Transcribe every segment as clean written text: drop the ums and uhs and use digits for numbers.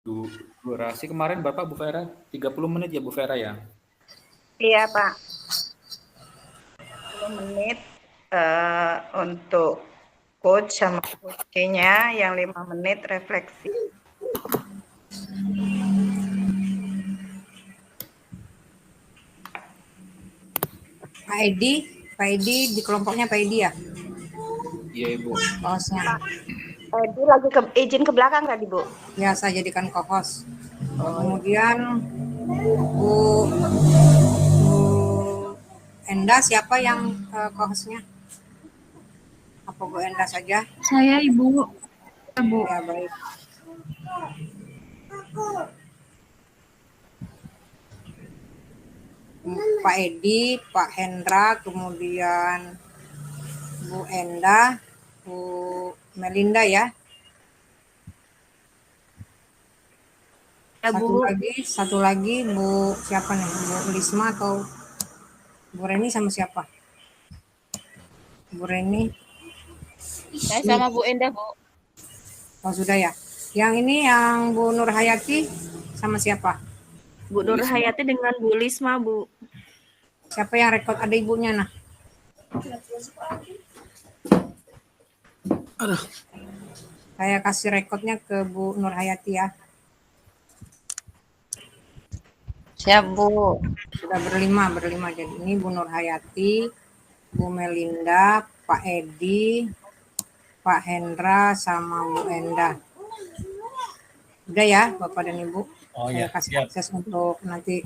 Durasi kemarin Bapak Bu Vera 30 menit ya Bu Vera ya? Iya Pak, 10 menit untuk coach sama coachnya, yang 5 menit refleksi. Pak Edi di kelompoknya Pak Edi ya? Iya Ibu. Hostnya. Edi lagi izin ke belakang tadi Bu? Ya, saya jadikan co-host. Kemudian Bu Enda siapa yang co-hostnya? Apa Bu Enda saja? Saya Ibu. Bu. Ya baik. Pak Edi, Pak Hendra, kemudian Bu Enda, Bu Melinda ya. Ya, Bu. Satu lagi Bu siapa nih? Bu Lisma atau Bu Reni sama siapa? Bu Reni. Saya sama Bu Enda, Bu. Oh sudah ya. Yang ini yang Bu Nur Hayati sama siapa? Bu Nur Hayati dengan Bu Lisma, Bu. Siapa yang rekod? Ada ibunya nah. Aduh. Saya kasih rekodnya ke Bu Nur Hayati ya. Siap, Bu. Sudah berlima. Jadi ini Bu Nur Hayati, Bu Melinda, Pak Edi, Pak Hendra, sama Bu Enda. Udah ya Bapak dan Ibu. Saya kasih akses untuk nanti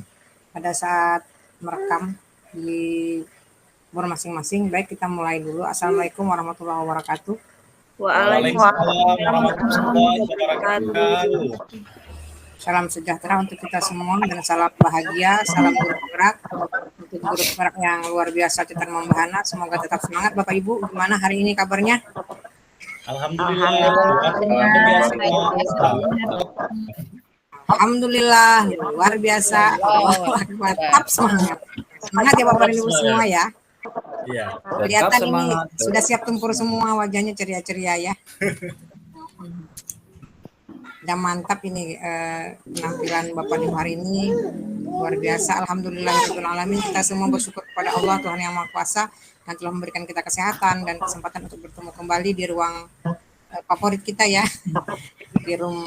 pada saat merekam di nomor masing-masing. Baik, kita mulai dulu. Assalamualaikum warahmatullahi wabarakatuh. Waalaikumsalam warahmatullahi wabarakatuh. Salam sejahtera untuk kita semua dan salam bahagia, salam guru penggerak untuk guru penggerak yang luar biasa Citar Membahana. Semoga tetap semangat Bapak Ibu. Gimana hari ini kabarnya? Alhamdulillah luar biasa. Tetap semangat. Semangat ya Bapak dan Ibu semua ya. Iya. Kelihatan ini sudah siap tempur semua, wajahnya ceria-ceria ya. Dan mantap ini penampilan Bapak Ibu hari ini luar biasa. Alhamdulillahirrahmanirrahim. Kita semua bersyukur kepada Allah Tuhan Yang Maha Kuasa yang telah memberikan kita kesehatan dan kesempatan untuk bertemu kembali di ruang favorit kita ya, di room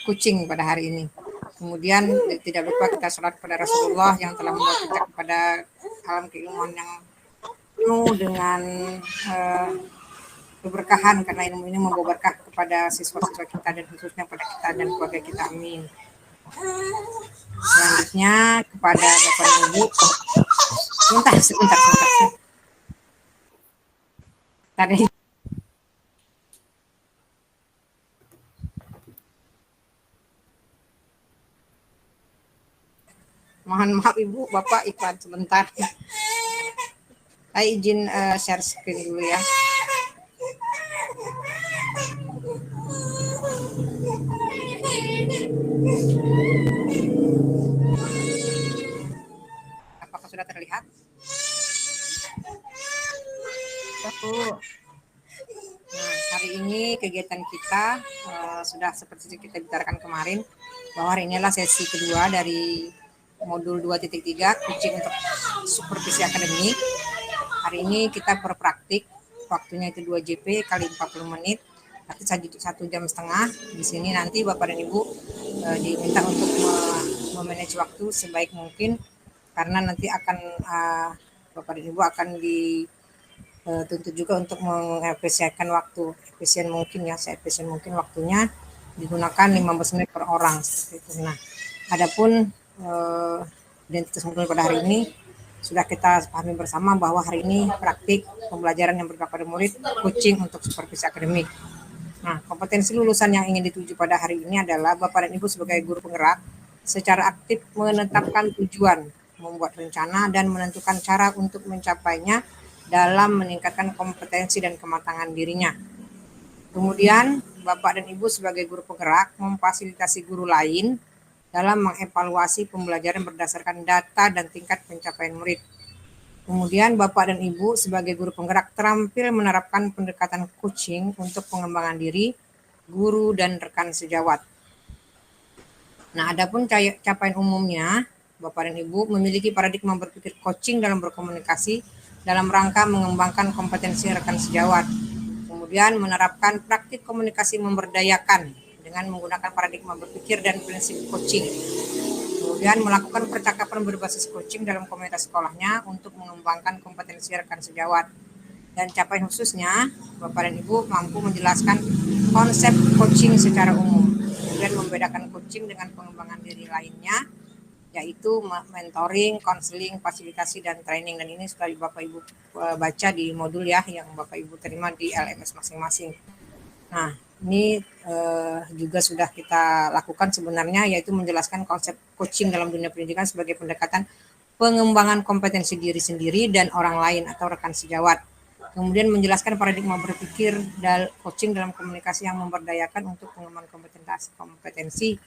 kucing pada hari ini. Kemudian tidak lupa kita sholat kepada Rasulullah yang telah membawa kita kepada alam keilmuan yang penuh dengan keberkahan, karena ilmu ini membawa berkah kepada siswa-siswa kita dan khususnya pada kita dan keluarga kita. Amin. Selanjutnya kepada Bapak dan Ibu. Sebentar. Tadi mohon maaf Ibu, Bapak iklan sebentar. Saya izin share screen dulu ya. Apakah sudah terlihat? Nah, hari ini kegiatan kita sudah seperti kita bicarakan kemarin, bahwa hari inilah sesi kedua dari modul 2.3 coaching untuk supervisi akademik. Hari ini kita berpraktik, waktunya itu 2 JP kali 40 menit, nanti 1 jam setengah. Di sini nanti Bapak dan Ibu diminta untuk memanage waktu sebaik mungkin, karena nanti akan Bapak dan Ibu akan dituntut juga untuk mengefisienkan waktu, efisien mungkin waktunya digunakan 15 menit per orang. Nah, adapun identitas modul pada hari ini sudah kita pahami bersama bahwa hari ini praktik pembelajaran yang berdampak pada murid, coaching untuk supervisi akademik. Nah, kompetensi lulusan yang ingin dituju pada hari ini adalah Bapak dan Ibu sebagai guru penggerak secara aktif menetapkan tujuan, membuat rencana dan menentukan cara untuk mencapainya dalam meningkatkan kompetensi dan kematangan dirinya. Kemudian Bapak dan Ibu sebagai guru penggerak memfasilitasi guru lain dalam mengevaluasi pembelajaran berdasarkan data dan tingkat pencapaian murid. Kemudian Bapak dan Ibu sebagai guru penggerak terampil menerapkan pendekatan coaching untuk pengembangan diri, guru dan rekan sejawat. Nah, adapun capaian umumnya, Bapak dan Ibu memiliki paradigma berpikir coaching dalam berkomunikasi dalam rangka mengembangkan kompetensi rekan sejawat. Kemudian menerapkan praktik komunikasi memberdayakan dengan menggunakan paradigma berpikir dan prinsip coaching. Kemudian melakukan percakapan berbasis coaching dalam komunitas sekolahnya untuk mengembangkan kompetensi rekan sejawat. Dan capaian khususnya, Bapak dan Ibu mampu menjelaskan konsep coaching secara umum. Kemudian membedakan coaching dengan pengembangan diri lainnya, yaitu mentoring, konseling, fasilitasi, dan training. Dan ini sudah Bapak Ibu baca di modul ya, yang Bapak Ibu terima di LMS masing-masing. Nah, ini juga sudah kita lakukan sebenarnya, yaitu menjelaskan konsep coaching dalam dunia pendidikan sebagai pendekatan pengembangan kompetensi diri sendiri dan orang lain atau rekan sejawat. Kemudian menjelaskan paradigma berpikir dan coaching dalam komunikasi yang memberdayakan untuk pengembangan kompetensi.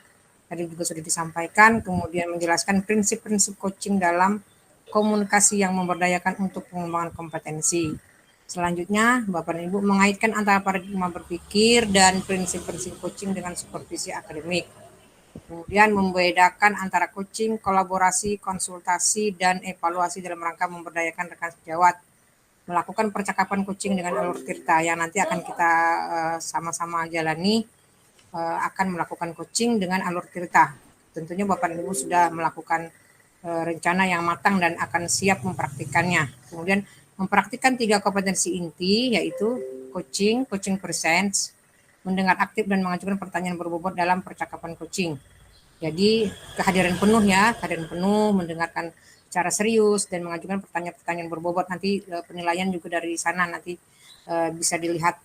Tadi juga sudah disampaikan. Kemudian menjelaskan prinsip-prinsip coaching dalam komunikasi yang memberdayakan untuk pengembangan kompetensi. Selanjutnya, Bapak dan Ibu mengaitkan antara paradigma berpikir dan prinsip-prinsip coaching dengan supervisi akademik. Kemudian membedakan antara coaching, kolaborasi, konsultasi, dan evaluasi dalam rangka memberdayakan rekan sejawat. Melakukan percakapan coaching dengan alur tirta yang nanti akan kita sama-sama jalani, akan melakukan coaching dengan alur tirta. Tentunya Bapak dan Ibu sudah melakukan rencana yang matang dan akan siap mempraktikannya. Kemudian mempraktikkan 3 kompetensi inti, yaitu coaching presents, mendengar aktif dan mengajukan pertanyaan berbobot dalam percakapan coaching. Jadi kehadiran penuh ya, kehadiran penuh, mendengarkan secara serius dan mengajukan pertanyaan-pertanyaan berbobot. Nanti penilaian juga dari sana nanti bisa dilihat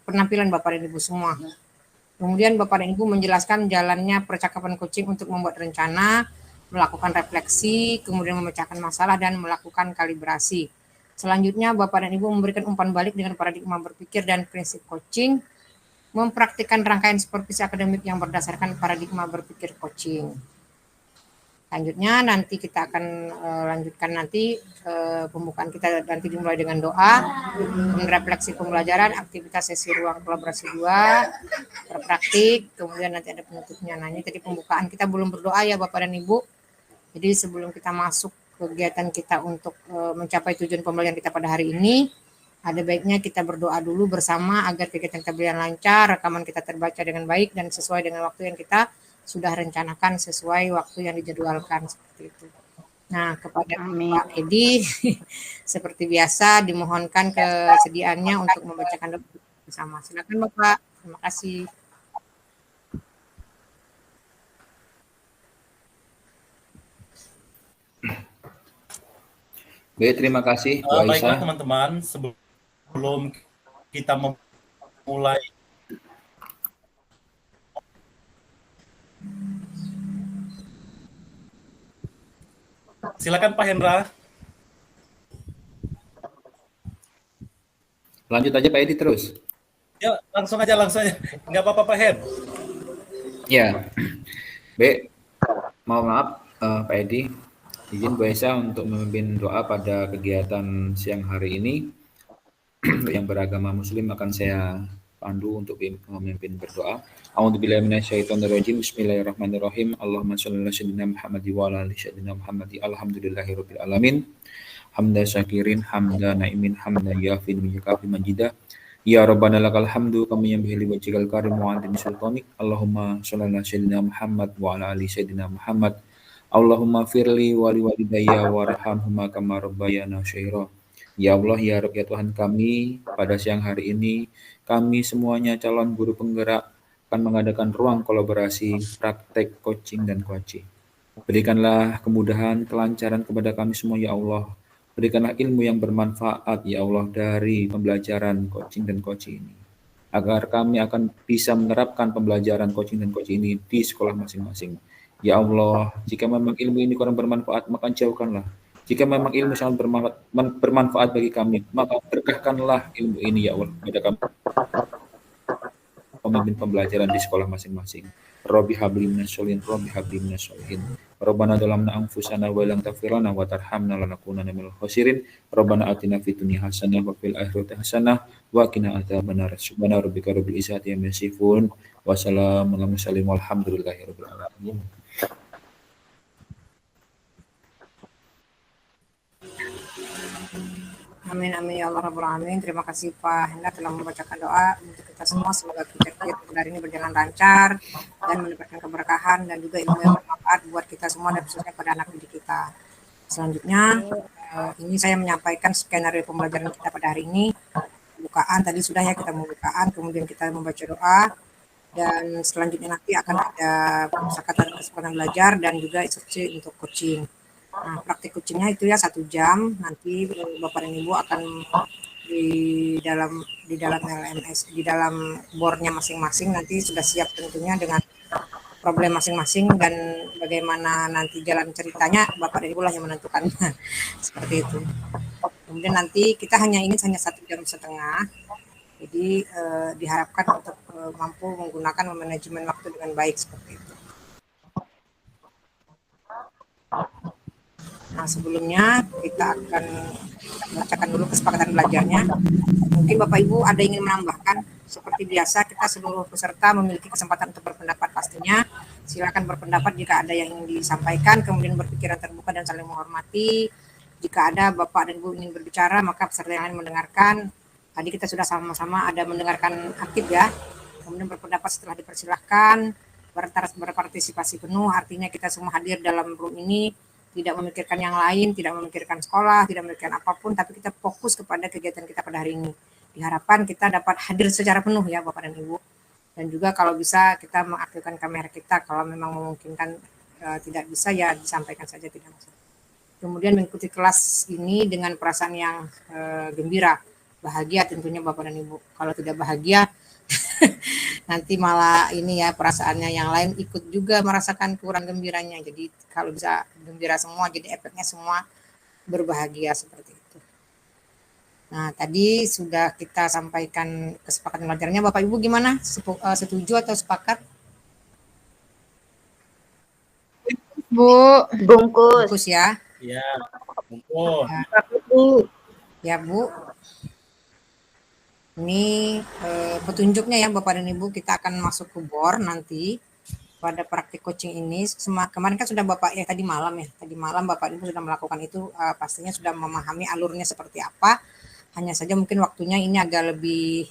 penampilan Bapak dan Ibu semua. Kemudian Bapak dan Ibu menjelaskan jalannya percakapan coaching untuk membuat rencana, melakukan refleksi, kemudian memecahkan masalah dan melakukan kalibrasi. Selanjutnya Bapak dan Ibu memberikan umpan balik dengan paradigma berpikir dan prinsip coaching, mempraktikkan rangkaian supervisi akademik yang berdasarkan paradigma berpikir coaching. Selanjutnya nanti kita akan lanjutkan nanti pembukaan kita nanti dimulai dengan doa, refleksi pembelajaran, aktivitas sesi ruang kolaborasi 2, berpraktik, kemudian nanti ada penutupnya. Nah, ini tadi pembukaan, kita belum berdoa ya Bapak dan Ibu. Jadi sebelum kita masuk kegiatan kita untuk mencapai tujuan pembelajaran kita pada hari ini, ada baiknya kita berdoa dulu bersama agar kegiatan kita berjalan lancar, rekaman kita terbaca dengan baik dan sesuai dengan waktu yang kita sudah rencanakan sesuai waktu yang dijadwalkan seperti itu. Nah, kepada Pak Edi, seperti biasa dimohonkan kesediaannya untuk membacakan doa bersama. Silakan Bapak. Terima kasih. Baik, terima kasih Bu Baiklah Aisyah. teman-teman, sebelum kita memulai silakan Pak Hendra. Lanjut aja Pak Edi terus. Ya, langsung aja. Nggak apa-apa Pak Hen. Ya, baik. Mohon maaf Pak Edi, izin Bu Aisyah untuk memimpin doa pada kegiatan siang hari ini. Yang beragama Muslim akan saya pandu untuk memimpin berdoa. A'udzubillahi minasyaitonirrajim. Bismillahirrahmanirrahim. Allahumma shalli ala sayyidina Muhammad wa ala ali sayyidina Muhammad. Alhamdulillahirabbil alamin. Hamda syakirin, hamda naimin, hamda yafin min yakafi majidah. Ya Rabbana lakal hamdu kama yanbaghi li wajhikal karim wa antimi sultanik. Allahumma shalli ala sayyidina Muhammad wa ala ali sayyidina Muhammad. Allahumma firli wa liwalidayya warhamhuma kama rabbayana shaira. Ya Allah, ya Rabb, ya Tuhan kami, pada siang hari ini kami semuanya calon guru penggerak akan mengadakan ruang kolaborasi, praktek, coaching, dan coaching. Berikanlah kemudahan, kelancaran kepada kami semua ya Allah. Berikanlah ilmu yang bermanfaat ya Allah dari pembelajaran coaching dan coaching ini. Agar kami akan bisa menerapkan pembelajaran coaching dan coaching ini di sekolah masing-masing. Ya Allah, jika memang ilmu ini kurang bermanfaat, maka jauhkanlah. Jika memang ilmu sangat bermanfaat bagi kami, maka berkahkanlah ilmu ini ya Allah kepada kami pemimpin pembelajaran di sekolah masing-masing. Robbi habli minasyolihin, Robbi habli minasyolihin. Rabbana zalamna anfusana wa lam taghfir lana wa tarhamna lanakunanna minal khasirin. Rabbana atina fid dunya hasanah wa fil akhirati hasanah wa qina adzabannar. Subhana rabbika rabbil izzati amma yasifun wa salamun alal mursalin walhamdulillahi rabbil alamin. Amin amin ya Allah rabbal alamin. Terima kasih Pak Hendra telah membacakan doa untuk kita semua. Semoga kegiatan hari ini berjalan lancar dan mendapatkan keberkahan dan juga ilmu yang bermanfaat buat kita semua dan khususnya pada anak didik kita. Selanjutnya ini saya menyampaikan skenario pembelajaran kita pada hari ini. Pembukaan tadi sudah ya, kita membukaan, kemudian kita membaca doa, dan selanjutnya nanti akan ada kesepakatan belajar dan juga instruksi untuk coaching. Nah, praktik coachingnya itu ya 1 jam. Nanti Bapak dan Ibu akan di dalam LMS, di dalam boardnya masing-masing nanti sudah siap tentunya dengan problem masing-masing dan bagaimana nanti jalan ceritanya Bapak dan Ibu lah yang menentukan. Seperti itu. Kemudian nanti kita hanya 1,5 jam. Jadi diharapkan untuk mampu menggunakan manajemen waktu dengan baik seperti itu. Nah, sebelumnya kita akan bacakan dulu kesepakatan belajarnya. Mungkin Bapak Ibu ada yang ingin menambahkan. Seperti biasa, kita seluruh peserta memiliki kesempatan untuk berpendapat pastinya. Silakan berpendapat jika ada yang ingin disampaikan, kemudian berpikiran terbuka dan saling menghormati. Jika ada Bapak dan Ibu ingin berbicara, maka peserta yang lain mendengarkan. Tadi kita sudah sama-sama ada mendengarkan aktif ya. Kemudian berpendapat setelah dipersilahkan, berpartisipasi penuh, artinya kita semua hadir dalam room ini, tidak memikirkan yang lain, tidak memikirkan sekolah, tidak memikirkan apapun, tapi kita fokus kepada kegiatan kita pada hari ini. Diharapkan kita dapat hadir secara penuh ya Bapak dan Ibu. Dan juga kalau bisa kita mengaktifkan kamera kita, kalau memang memungkinkan tidak bisa ya disampaikan saja, tidak masalah. Kemudian mengikuti kelas ini dengan perasaan yang gembira, bahagia tentunya Bapak dan Ibu. Kalau tidak bahagia, nanti malah ini ya perasaannya yang lain ikut juga merasakan kurang gembiranya. Jadi kalau bisa gembira semua, jadi efeknya semua berbahagia seperti itu. Nah, tadi sudah kita sampaikan kesepakatan belajarnya. Bapak Ibu gimana? Setuju atau sepakat? Bu. Bungkus. Ya. Ya, bungkus. Ya, Bu. Ini petunjuknya ya Bapak dan Ibu, kita akan masuk ke bor nanti pada praktik coaching ini. Kemarin kan sudah Bapak tadi malam Bapak Ibu sudah melakukan itu, pastinya sudah memahami alurnya seperti apa. Hanya saja mungkin waktunya ini agak lebih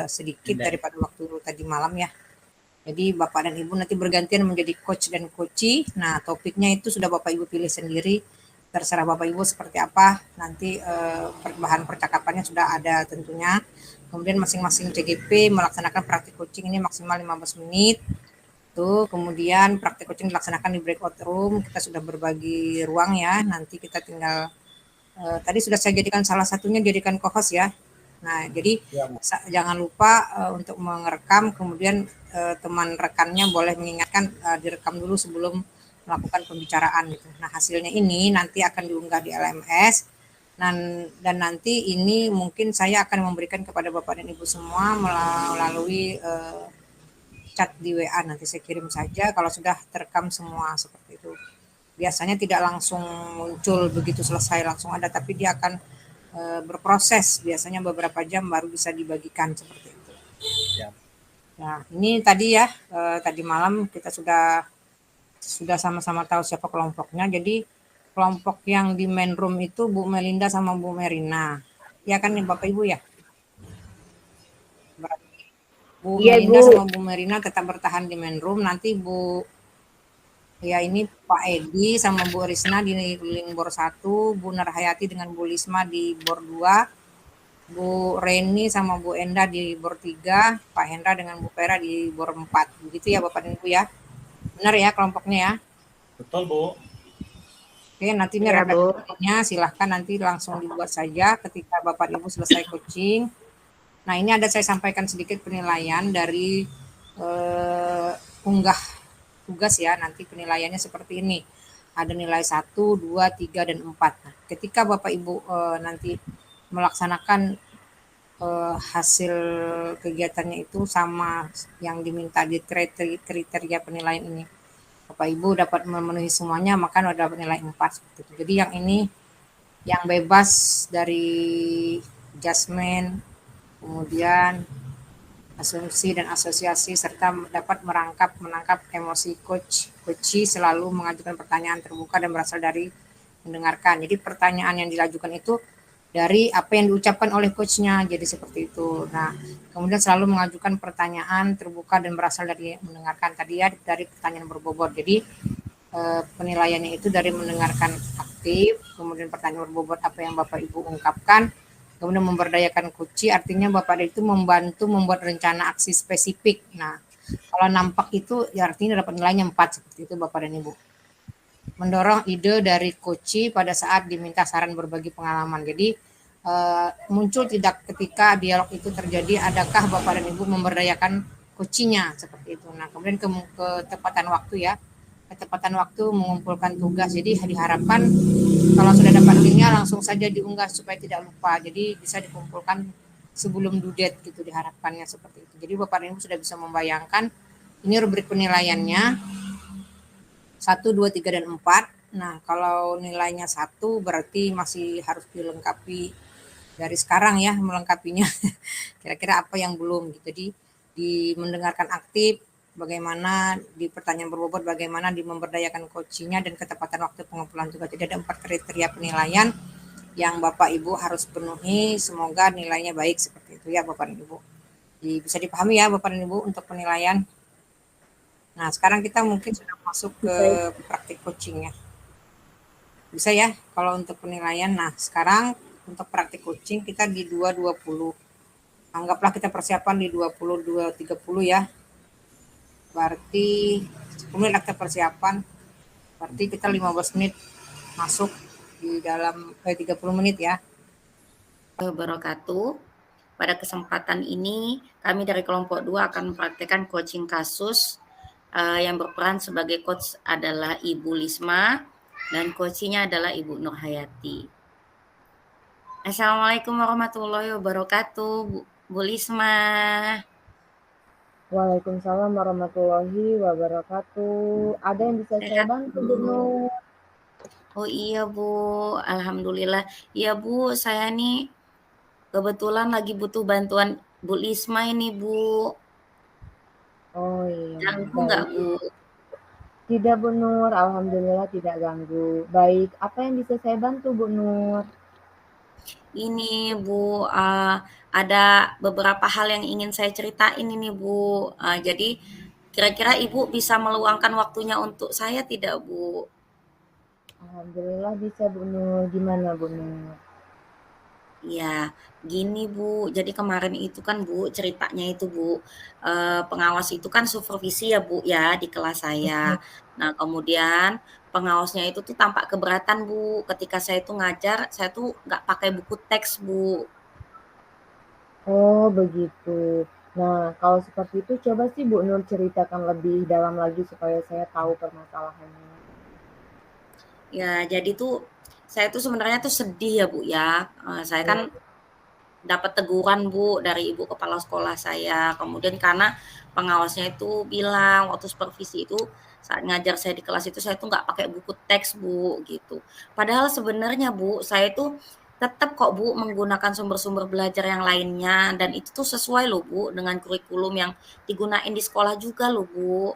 sedikit daripada waktu tadi malam ya. Jadi Bapak dan Ibu nanti bergantian menjadi coach dan coachee. Nah, topiknya itu sudah Bapak Ibu pilih sendiri. Terserah Bapak Ibu seperti apa. Nanti bahan percakapannya sudah ada tentunya. Kemudian masing-masing CGP melaksanakan praktik coaching ini maksimal 15 menit. Tuh, kemudian praktik coaching dilaksanakan di breakout room. Kita sudah berbagi ruang ya. Nanti kita tinggal tadi sudah saya jadikan salah satunya jadikan co-host ya. Nah, jadi jangan lupa untuk merekam, kemudian teman rekannya boleh mengingatkan direkam dulu sebelum melakukan pembicaraan gitu. Nah, hasilnya ini nanti akan diunggah di LMS. Dan nanti ini mungkin saya akan memberikan kepada Bapak dan Ibu semua melalui chat di WA. Nanti saya kirim saja kalau sudah terekam semua seperti itu. Biasanya tidak langsung muncul begitu selesai langsung ada, tapi dia akan berproses. Biasanya beberapa jam baru bisa dibagikan seperti itu. Ya. Nah, ini tadi ya, tadi malam kita sudah sama-sama tahu siapa kelompoknya. Jadi kelompok yang di main room itu Bu Melinda sama Bu Merina. Ya kan ya Bapak Ibu ya? Bu Melinda sama Bu Merina tetap bertahan di main room. Nanti ini Pak Edi sama Bu Risna di link bor 1, Bu Narhayati dengan Bu Lisma di bor 2, Bu Reni sama Bu Enda di bor 3, Pak Hendra dengan Bu Pera di bor 4. Begitu ya Bapak dan Ibu ya? Benar ya kelompoknya ya? Betul, Bu. Oke, nanti ini repetisinya silahkan nanti langsung dibuat saja ketika Bapak Ibu selesai coaching. Nah, ini ada saya sampaikan sedikit penilaian dari unggah tugas ya. Nanti penilaiannya seperti ini. Ada nilai 1, 2, 3, dan 4. Nah, ketika Bapak Ibu nanti melaksanakan hasil kegiatannya itu sama yang diminta di kriteria penilaian ini. Bapak Ibu dapat memenuhi semuanya, maka udah dapat nilai 4 seperti itu. Jadi yang ini yang bebas dari adjustment, kemudian asumsi dan asosiasi, serta dapat menangkap emosi coach selalu mengajukan pertanyaan terbuka dan berasal dari mendengarkan. Jadi pertanyaan yang diajukan itu dari apa yang diucapkan oleh coachnya, jadi seperti itu. Nah, kemudian selalu mengajukan pertanyaan terbuka dan berasal dari mendengarkan tadi ya, dari pertanyaan berbobot. Jadi penilaiannya itu dari mendengarkan aktif, kemudian pertanyaan berbobot apa yang Bapak Ibu ungkapkan, kemudian memberdayakan coach, artinya Bapak itu membantu membuat rencana aksi spesifik. Nah, kalau nampak itu ya artinya dapat nilainya 4 seperti itu Bapak dan Ibu. Mendorong ide dari coach pada saat diminta saran berbagi pengalaman. Jadi muncul tidak ketika dialog itu terjadi, adakah Bapak dan Ibu memberdayakan coachnya seperti itu. Nah, kemudian ketepatan waktu ya, ketepatan waktu mengumpulkan tugas. Jadi diharapkan kalau sudah dapat linknya langsung saja diunggah supaya tidak lupa. Jadi bisa dikumpulkan sebelum due date gitu diharapkannya seperti itu. Jadi Bapak dan Ibu sudah bisa membayangkan ini rubrik penilaiannya 1, 2, 3, dan 4. Nah, kalau nilainya 1 berarti masih harus dilengkapi dari sekarang ya melengkapinya. Kira-kira apa yang belum gitu. Jadi di mendengarkan aktif, bagaimana di pertanyaan berbobot, bagaimana di memberdayakan coachnya, dan ketepatan waktu pengumpulan tugas. Jadi ada 4 kriteria penilaian yang Bapak Ibu harus penuhi. Semoga nilainya baik seperti itu ya Bapak dan Ibu. Jadi bisa dipahami ya Bapak dan Ibu untuk penilaian. Nah, sekarang kita mungkin sudah masuk ke praktik coaching ya. Bisa ya kalau untuk penilaian. Nah, sekarang untuk praktik coaching kita di 2.20. Anggaplah kita persiapan di 22.30 ya. Berarti 10 menit kita persiapan. Berarti kita 15 menit masuk di dalam 30 menit ya. Wabarakatuh. Pada kesempatan ini kami dari kelompok 2 akan mempraktikkan coaching kasus. Yang berperan sebagai coach adalah Ibu Lisma dan coachnya adalah Ibu Nurhayati. Assalamualaikum warahmatullahi wabarakatuh, Bu Lisma. Waalaikumsalam warahmatullahi wabarakatuh. Ada yang bisa saya bantu, Bu Nur? Oh iya Bu, alhamdulillah. Iya Bu, saya nih kebetulan lagi butuh bantuan Bu Lisma ini Bu. Oh iya. Ganggu nggak Bu? Tidak Bu Nur, alhamdulillah tidak ganggu. Baik, apa yang bisa saya bantu Bu Nur? Ini Bu, ada beberapa hal yang ingin saya ceritain ini Bu. Jadi kira-kira Ibu bisa meluangkan waktunya untuk saya tidak Bu? Alhamdulillah bisa Bu Nur. Gimana Bu Nur? Ya, gini Bu, jadi kemarin itu kan Bu, ceritanya itu Bu, pengawas itu kan supervisi ya Bu ya, di kelas saya. Nah kemudian pengawasnya itu tuh tampak keberatan Bu, ketika saya tuh ngajar, saya tuh nggak pakai buku teks Bu. Oh begitu. Nah kalau seperti itu coba sih Bu Nur ceritakan lebih dalam lagi supaya saya tahu permasalahannya. Ya jadi tuh, saya tuh sebenarnya tuh sedih ya Bu ya, saya kan dapat teguran Bu dari ibu kepala sekolah saya, kemudian karena pengawasnya itu bilang waktu supervisi itu, saat ngajar saya di kelas itu saya tuh nggak pakai buku teks Bu, gitu. Padahal sebenarnya Bu, saya tuh tetap kok Bu menggunakan sumber-sumber belajar yang lainnya dan itu tuh sesuai loh Bu dengan kurikulum yang digunain di sekolah juga loh Bu.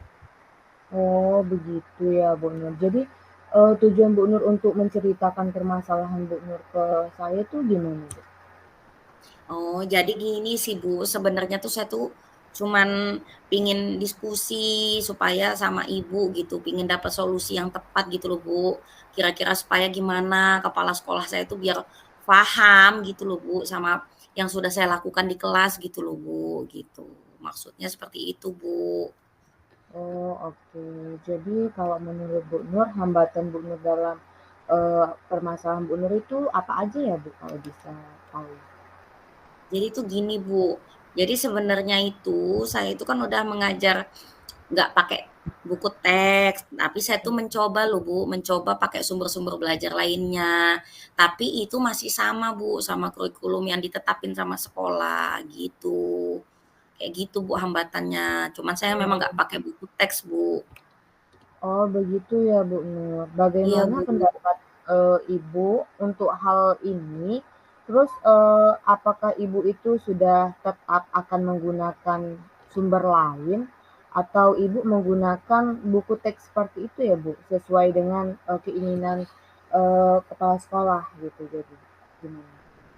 Oh begitu ya Bu Nur. Jadi tujuan Bu Nur untuk menceritakan permasalahan Bu Nur ke saya tuh gimana Bu? Oh, jadi gini sih Bu, sebenarnya tuh saya tuh cuman pingin diskusi supaya sama Ibu gitu, pingin dapat solusi yang tepat gitu loh Bu. Kira-kira supaya gimana kepala sekolah saya tuh biar paham gitu loh Bu, sama yang sudah saya lakukan di kelas gitu loh Bu, gitu. Maksudnya seperti itu Bu. Oh oke. Jadi kalau menurut Bu Nur hambatan Bu Nur dalam permasalahan Bu Nur itu apa aja ya Bu kalau bisa tahu? Jadi tuh gini Bu, jadi sebenarnya itu saya itu kan udah mengajar nggak pakai buku teks, tapi saya tuh mencoba loh Bu, mencoba pakai sumber-sumber belajar lainnya. Tapi itu masih sama Bu, sama kurikulum yang ditetapin sama sekolah gitu. Kayak gitu Bu hambatannya. Cuman saya memang nggak pakai buku teks Bu. Oh, begitu ya, Bu Nur. Iya, Bagaimana Bu. pendapat Ibu untuk hal ini? Terus, apakah Ibu itu sudah tetap akan menggunakan sumber lain atau Ibu menggunakan buku teks seperti itu ya, Bu? Sesuai dengan keinginan kepala sekolah gitu. Jadi gimana?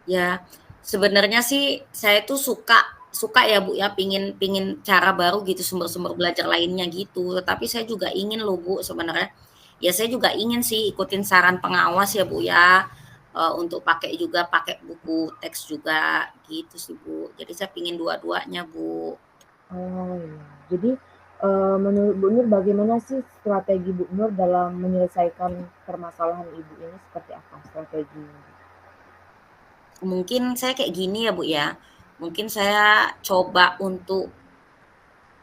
Ya, sebenarnya sih saya tuh suka suka ya Bu ya, pingin pingin cara baru gitu, sumber-sumber belajar lainnya gitu. Tetapi saya juga ingin loh Bu sebenarnya, ya saya juga ingin sih ikutin saran pengawas ya Bu ya, untuk pakai buku teks juga gitu sih Bu. Jadi saya pingin dua-duanya Bu. Oh, iya. Jadi, menurut Bu Nur bagaimana sih strategi Bu Nur dalam menyelesaikan permasalahan Ibu ini seperti apa strateginya? Mungkin saya kayak gini ya Bu ya, mungkin saya coba untuk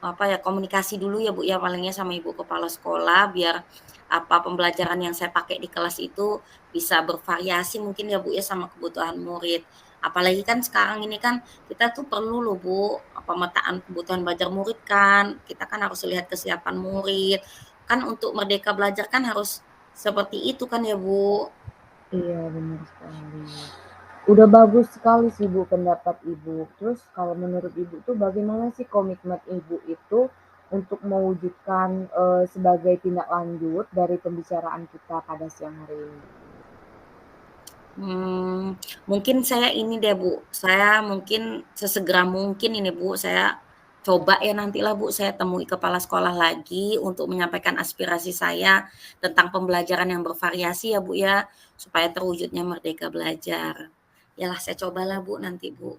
apa ya, komunikasi dulu ya Bu ya, palingnya sama ibu kepala sekolah biar apa pembelajaran yang saya pakai di kelas itu bisa bervariasi mungkin ya Bu ya sama kebutuhan murid. Apalagi kan sekarang ini kan kita tuh perlu loh Bu, pemetaan kebutuhan belajar murid kan, kita kan harus lihat kesiapan murid. Kan untuk merdeka belajar kan harus seperti itu kan ya Bu. Iya, benar sekali. Udah bagus sekali sih Bu pendapat Ibu. Terus kalau menurut Ibu tuh bagaimana sih komitmen Ibu itu untuk mewujudkan sebagai tindak lanjut dari pembicaraan kita pada siang hari ini? Mungkin saya ini deh Bu, saya mungkin sesegera mungkin ini Bu, saya coba ya nantilah Bu, saya temui kepala sekolah lagi untuk menyampaikan aspirasi saya tentang pembelajaran yang bervariasi ya Bu ya, supaya terwujudnya merdeka belajar. Yalah saya cobalah Bu nanti Bu.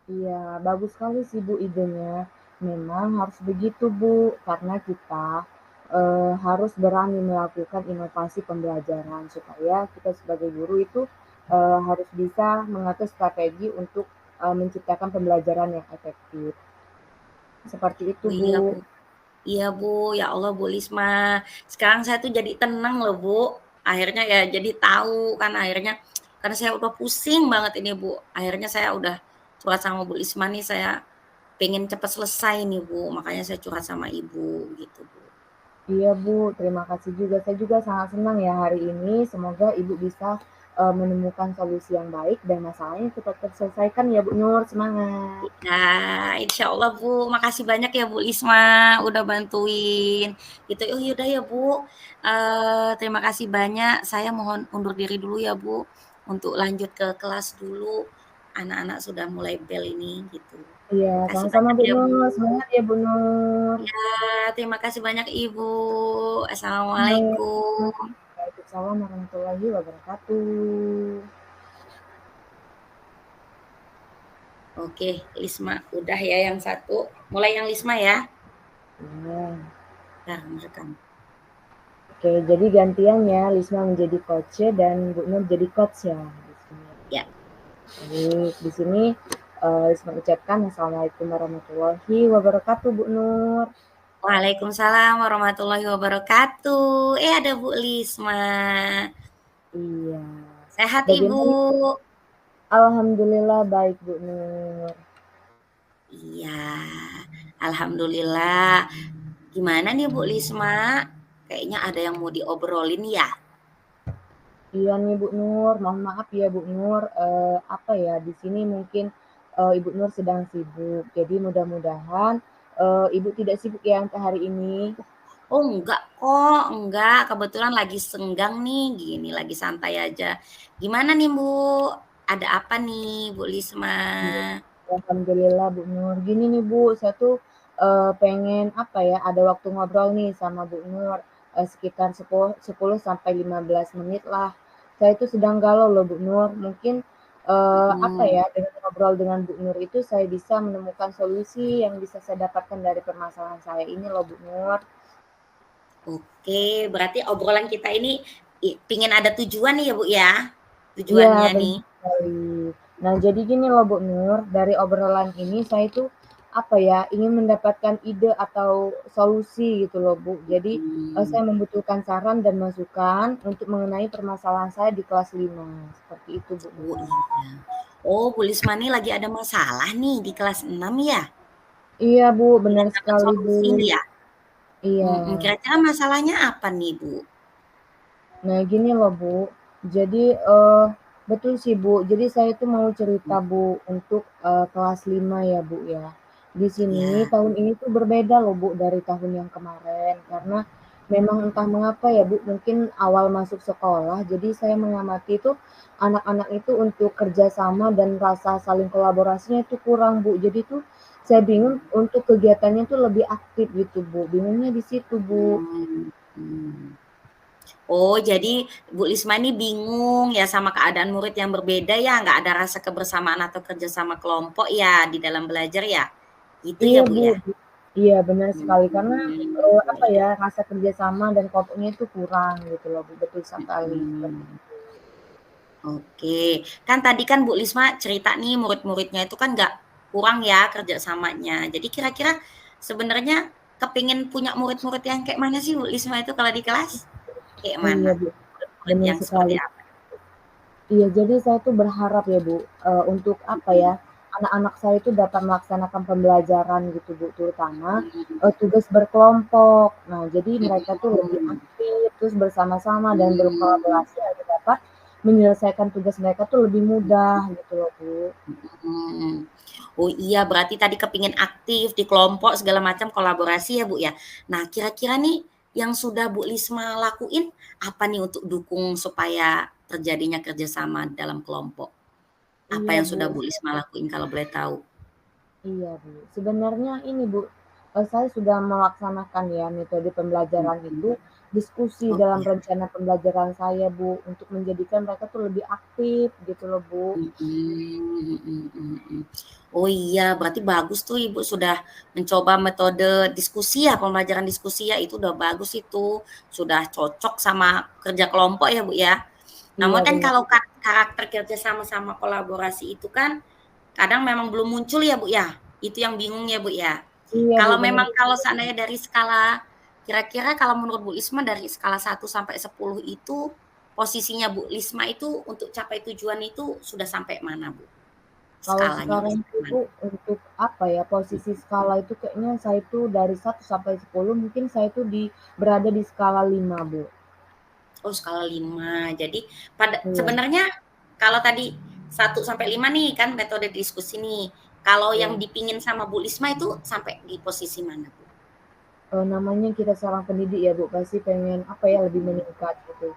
Iya, bagus sekali sih Bu idenya. Memang harus begitu Bu, karena kita harus berani melakukan inovasi pembelajaran supaya kita sebagai guru itu harus bisa mengatur strategi untuk menciptakan pembelajaran yang efektif. Seperti itu Oh iya Bu. Bu. Iya Bu, ya Allah Bu Lisma. Sekarang saya tuh jadi tenang loh Bu. Akhirnya ya jadi tahu kan akhirnya karena saya udah pusing banget ini Bu. Akhirnya saya udah curhat sama Bu Lisma nih saya pengen cepat selesai nih Bu. Makanya saya curhat sama Ibu gitu Bu. Iya Bu, terima kasih juga. Saya juga sangat senang ya hari ini. Semoga Ibu bisa menemukan solusi yang baik dan masalahnya cepat terselesaikan ya Bu Nur. Semangat. Ya, insya Allah Bu. Makasih banyak ya Bu Lisma udah bantuin. Gitu. Oh yaudah ya Bu. Terima kasih banyak. Saya mohon undur diri dulu ya Bu. Untuk lanjut ke kelas dulu. Anak-anak sudah mulai bel ini gitu. Iya, Makasih sama-sama banyak Bu ya Bu. Nur. Semangat ya Bu Nur. Ya, terima kasih banyak Ibu. Baik. Assalamualaikum. Waalaikumsalam warahmatullahi wabarakatuh. Oke, Lisma. Udah ya yang satu. Mulai yang Lisma ya. Iya. Nah, merekam. Oke, jadi gantian ya, Lisma menjadi coach dan Bu Nur jadi coach ya di sini. Ya. Baik, di sini Lisma ucapkan Assalamualaikum warahmatullahi wabarakatuh Bu Nur. Waalaikumsalam warahmatullahi wabarakatuh. Ada Bu Lisma. Iya. Sehat Ibu? Bagaimana? Alhamdulillah baik Bu Nur. Iya, alhamdulillah. Gimana nih Bu Lisma? Kayaknya ada yang mau diobrolin ya? Iya nih Bu Nur, mohon maaf ya Bu Nur, apa ya, di sini mungkin Ibu Nur sedang sibuk. Jadi mudah-mudahan Ibu tidak sibuk ya untuk hari ini. Oh enggak kok, enggak. Kebetulan lagi senggang nih, gini lagi santai aja. Gimana nih Bu? Ada apa nih Bu Lisma? Alhamdulillah Bu Nur. Gini nih Bu, saya tuh pengen apa ya, ada waktu ngobrol nih sama Bu Nur sekitar 10 sampai 15 menit lah. Saya itu sedang galau loh Bu Nur. Mungkin apa Hmm, ya, dengan ngobrol dengan Bu Nur itu saya bisa menemukan solusi yang bisa saya dapatkan dari permasalahan saya ini loh Bu Nur. oke, berarti obrolan kita ini pingin ada tujuan nih ya Bu ya? Iya, Tujuannya nih. benar sekali. Nah, jadi gini loh Bu Nur, dari obrolan ini saya itu apa ya, ingin mendapatkan ide atau solusi gitu loh Bu. Jadi Hmm. saya membutuhkan saran dan masukan untuk mengenai permasalahan saya di kelas 5. Seperti itu Bu Oh Nur. iya. Oh, Bu Lisma nih lagi ada masalah nih di kelas 6 ya? Iya Bu, Ingin benar dapat sekali Bu. solusi nih ya? Iya. Kira-kira masalahnya apa nih, Bu? Nah, gini loh, Bu. Jadi, betul sih, Bu. Jadi saya itu mau cerita, Bu, untuk, kelas 5 ya, Bu, ya. Di sini Ya. tahun ini tuh berbeda loh, Bu, dari tahun yang kemarin. Karena memang entah mengapa ya, Bu, mungkin awal masuk sekolah, jadi saya mengamati itu anak-anak itu untuk kerjasama dan rasa saling kolaborasinya itu kurang, Bu. Jadi tuh saya bingung untuk kegiatannya tuh lebih aktif gitu, Bu. Bingungnya di situ, Bu. Hmm. Hmm. Oh, jadi Bu Lisma ini bingung ya sama keadaan murid yang berbeda ya, nggak ada rasa kebersamaan atau kerjasama kelompok ya di dalam belajar ya? Gitu Iya, ya, Bu Bu. ya? Iya, benar sekali. Karena, Hmm. apa ya, rasa kerjasama dan kelompoknya itu kurang gitu loh, Bu. Betul sekali, seperti Hmm. itu. Oke, kan tadi kan Bu Lisma cerita nih murid-muridnya itu kan nggak kurang ya kerjasamanya. Jadi kira-kira sebenarnya kepingin punya murid-murid yang kayak mana sih Bu Lisma itu kalau di kelas? Kayak Iya, mana? Bu. Murid Benar yang seperti sekali. apa? Iya, jadi saya tuh berharap ya, Bu, untuk apa ya, Mhm. anak-anak saya itu dapat melaksanakan pembelajaran gitu, Bu, terutama, Mmm. tugas berkelompok. Nah, jadi mereka tuh lebih Mhm. aktif, terus bersama-sama dan Mmm. berkolaborasi agar dapat menyelesaikan tugas mereka tuh lebih mudah gitu loh, Bu. Mhm. Oh iya, berarti tadi kepingin aktif di kelompok segala macam kolaborasi ya, Bu, ya. Nah, kira-kira nih yang sudah Bu Lisma lakuin apa nih untuk dukung supaya terjadinya kerjasama dalam kelompok? Apa Iya, yang sudah Bu. Bu Lisma lakuin kalau boleh tahu? Iya, Bu. Sebenarnya ini, Bu, saya sudah melaksanakan ya metode pembelajaran Mhm. itu, diskusi Oh dalam iya. rencana pembelajaran saya, Bu, untuk menjadikan mereka tuh lebih aktif gitu loh, Bu. Mhm, mhm, mhm. Oh iya, berarti bagus tuh Ibu sudah mencoba metode diskusi ya, pembelajaran diskusi ya, itu udah bagus itu, sudah cocok sama kerja kelompok ya, Bu, ya. Namun Iya, kan benar. kalau karakter kerja sama-sama kolaborasi itu kan kadang memang belum muncul ya, Bu, ya. Itu yang bingung ya, Bu, ya. Iya, Bu, Kalau benar memang kalau sekali. seandainya dari skala kira-kira kalau menurut Bu Isma dari skala 1 sampai 10 itu posisinya Bu Lisma itu untuk capai tujuan itu sudah sampai mana, Bu? Kalau Skalanya udah sekarang sampai itu, mana? Bu, untuk apa ya, posisi skala itu kayaknya saya itu dari 1 sampai 10 mungkin saya itu berada di skala 5, Bu. Oh, skala 5. Jadi Iya, sebenarnya kalau tadi 1 sampai 5 nih kan metode diskusi nih. Kalau yang iya. dipingin sama Bu Lisma itu sampai di posisi mana, Bu? Namanya kita seorang pendidik ya, Bu, pasti pengen apa ya, lebih Mhm. meningkat gitu.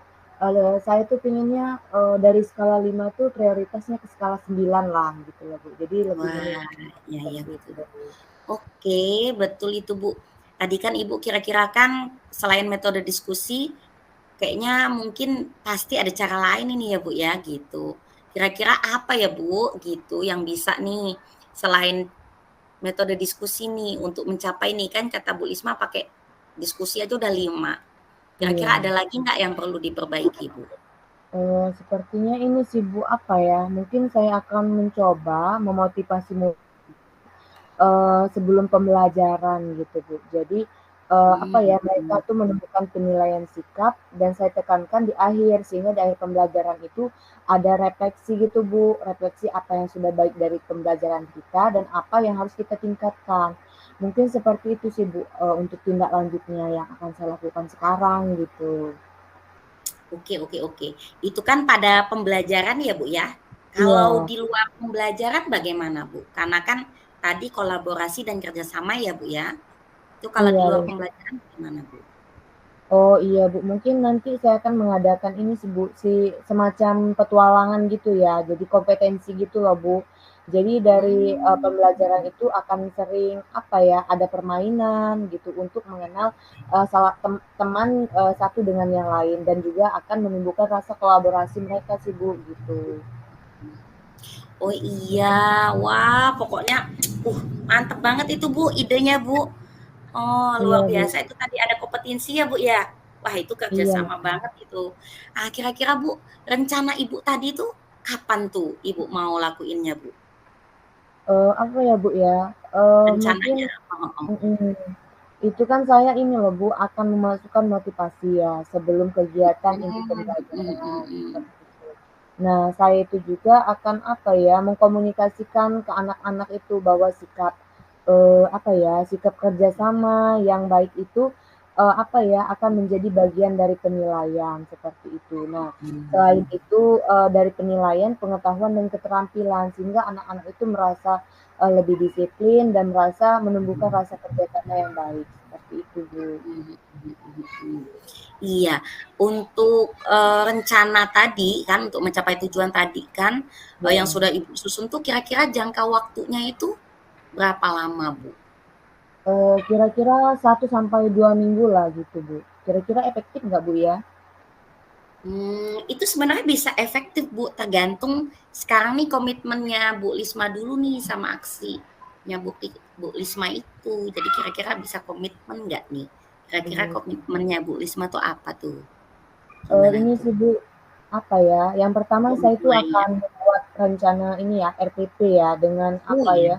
Saya tuh pengennya, dari skala 5 tuh prioritasnya ke skala 9 lah gitu loh, Bu. Jadi lebih Wah, meningkat iya iya, seperti betul itu. betul. Oke, betul itu, Bu. Tadi kan Ibu kira-kira kan selain metode diskusi, kayaknya mungkin pasti ada cara lain ini ya, Bu, ya, gitu. Kira-kira apa ya, Bu, gitu, yang bisa nih selain metode diskusi nih untuk mencapai nih, kan kata Bu Isma pakai diskusi aja udah 5. Kira-kira Iya. ada lagi nggak yang perlu diperbaiki, Bu? Sepertinya ini sih, Bu, apa ya, mungkin saya akan mencoba memotivasi sebelum pembelajaran gitu, Bu. Jadi, apa Mmm, ya, mereka mhm. tuh menentukan penilaian sikap dan saya tekankan di akhir, sehingga di akhir pembelajaran itu ada refleksi gitu, Bu, refleksi apa yang sudah baik dari pembelajaran kita dan apa yang harus kita tingkatkan. Mungkin seperti itu sih, Bu, untuk tindak lanjutnya yang akan saya lakukan sekarang gitu. Oke oke oke. Itu kan pada pembelajaran ya, Bu, ya. Kalau Iya, di luar pembelajaran bagaimana, Bu? Karena kan tadi kolaborasi dan kerjasama ya, Bu, ya. Itu kalau di iya, luar benar. pembelajaran gimana, Bu? Oh iya, Bu, mungkin nanti saya akan mengadakan ini sih, Bu, semacam petualangan gitu ya, jadi kompetensi gitu loh, Bu. Jadi dari, pembelajaran Mmm. itu akan sering, apa ya, ada permainan gitu untuk mengenal, salah teman, satu dengan yang lain dan juga akan menumbuhkan rasa kolaborasi mereka sih, Bu, gitu. Oh iya, wah pokoknya, mantep banget itu Bu, idenya Bu. Oh luar Iya, Bu, biasa itu tadi ada kompetensi ya Bu ya? Wah itu iya. kerjasama banget itu. Ah kira-kira Bu, rencana Ibu tadi tuh kapan tuh Ibu mau lakuinnya Bu? Apa ya, Bu, ya, mungkin Rencananya? Heeh. mhm, itu kan saya ini loh, Bu, akan memasukkan motivasi ya sebelum kegiatan inti Mmm, mhm pembelajaran, mhm. seperti itu. Nah, saya itu juga akan apa ya, mengkomunikasikan ke anak-anak itu bahwa sikap, apa ya, sikap kerjasama yang baik itu apa ya, akan menjadi bagian dari penilaian, seperti itu. Nah, selain itu, dari penilaian, pengetahuan dan keterampilan, sehingga anak-anak itu merasa, lebih disiplin dan merasa menumbuhkan rasa kerja kerja yang baik, seperti itu, Bu. Iya, untuk, rencana tadi kan, untuk mencapai tujuan tadi kan, yang Ya. sudah Ibu susun tuh kira-kira jangka waktunya itu berapa lama, Bu? Kira-kira 1 sampai 2 minggu lah gitu, Bu. Kira-kira efektif nggak, Bu, ya? Itu sebenarnya bisa efektif, Bu, tergantung sekarang nih komitmennya Bu Lisma dulu nih sama aksinya Bu Lisma itu. Jadi kira-kira bisa komitmen nggak nih? Kira-kira komitmennya Bu Lisma tuh apa tuh? Gimana Ini tuh? sih, Bu, apa ya, yang pertama Untuk saya itu memulainya. akan membuat rencana ini ya, RPP ya, dengan Oh apa iya. ya,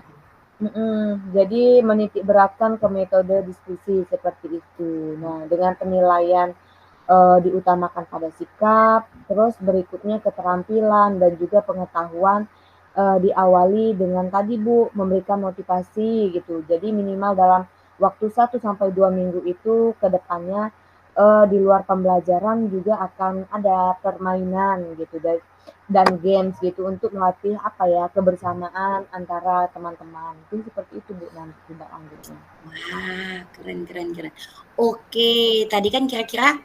jadi menitik beratkan ke metode diskusi seperti itu. Nah, dengan penilaian, diutamakan pada sikap, terus berikutnya keterampilan dan juga pengetahuan, diawali dengan tadi, Bu, memberikan motivasi gitu. Jadi minimal dalam waktu 1 sampai 2 minggu itu ke depannya, di luar pembelajaran juga akan ada permainan gitu dan games gitu untuk melatih apa ya, kebersamaan antara teman-teman. Mungkin seperti itu, Bu, nanti tindak lanjutnya. Wah, keren keren keren. Oke, tadi kan kira-kira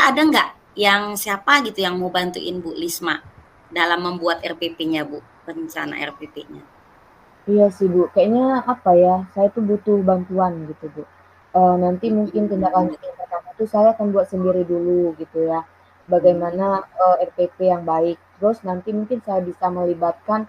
ada nggak yang siapa gitu yang mau bantuin Bu Lisma dalam membuat RPP-nya, Bu? Rencana RPP-nya. Iya sih, Bu, kayaknya apa ya, saya tuh butuh bantuan gitu, Bu. Nanti mungkin tindak lanjut yang pertama tuh saya akan buat sendiri dulu gitu ya, bagaimana, RPP yang baik. Terus nanti mungkin saya bisa melibatkan,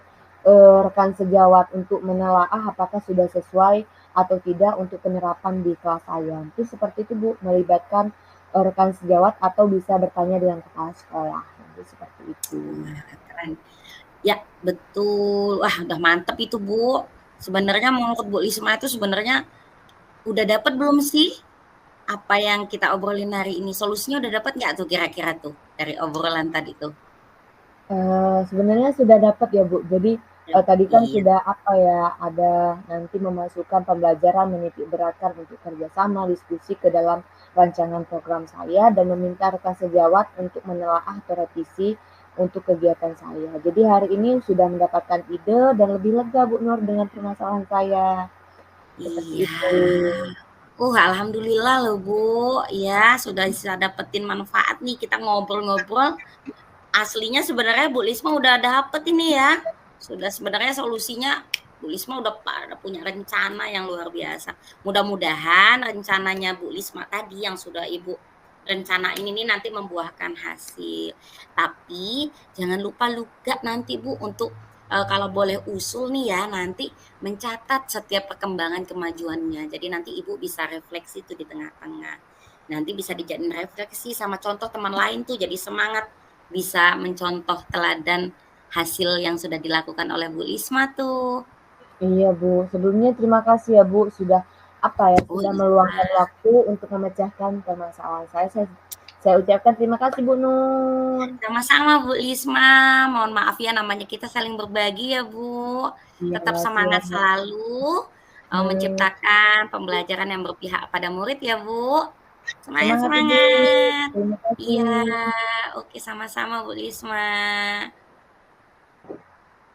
rekan sejawat untuk menelaah apakah sudah sesuai atau tidak untuk penerapan di kelas saya. Mungkin seperti itu, Bu, melibatkan, rekan sejawat atau bisa bertanya dengan kepala sekolah, nanti seperti itu. Wah, keren. Ya, betul. Wah, udah mantep itu, Bu. Sebenarnya menurut Bu Lisma itu sebenarnya udah dapat belum sih apa yang kita obrolin hari ini? Solusinya udah dapat nggak tuh kira-kira tuh dari obrolan tadi tuh? Sebenarnya sudah dapat ya, Bu. Jadi, tadi kan Iya. sudah apa ya, ada nanti memasukkan pembelajaran menitik beratkan untuk kerjasama, diskusi ke dalam rancangan program saya dan meminta rekan sejawat untuk menelaah atau revisi untuk kegiatan saya. Jadi hari ini sudah mendapatkan ide dan lebih lega, Bu Nur, dengan permasalahan saya, seperti Iya. itu. Alhamdulillah loh Bu, ya sudah bisa dapetin manfaat nih kita ngobrol-ngobrol. Aslinya sebenarnya Bu Lisma udah dapet ini ya. Sudah sebenarnya solusinya Bu Lisma udah pada punya rencana yang luar biasa. Mudah-mudahan rencananya Bu Lisma tadi yang sudah Ibu rencana ini nih nanti membuahkan hasil. Tapi jangan lupa juga nanti Bu untuk kalau boleh usul nih ya nanti mencatat setiap perkembangan kemajuannya. Jadi nanti Ibu bisa refleksi tuh di tengah-tengah. Nanti bisa dijadiin refleksi sama contoh teman lain tuh jadi semangat bisa mencontoh teladan hasil yang sudah dilakukan oleh Bu Lisma tuh. Iya, Bu. Sebelumnya terima kasih ya, Bu, sudah apa ya, Oh sudah iya, meluangkan waktu untuk memecahkan permasalahan saya. Saya ucapkan terima kasih, Bu Nur. sama-sama Bu Lisma. Mohon maaf ya namanya kita saling berbagi ya Bu. Tetap Iya, semangat siap, Bu. selalu menciptakan pembelajaran yang berpihak pada murid ya Bu. Semangat Semangat, Ibu. semangat. Terima Iya, kasih. oke sama-sama Bu Lisma.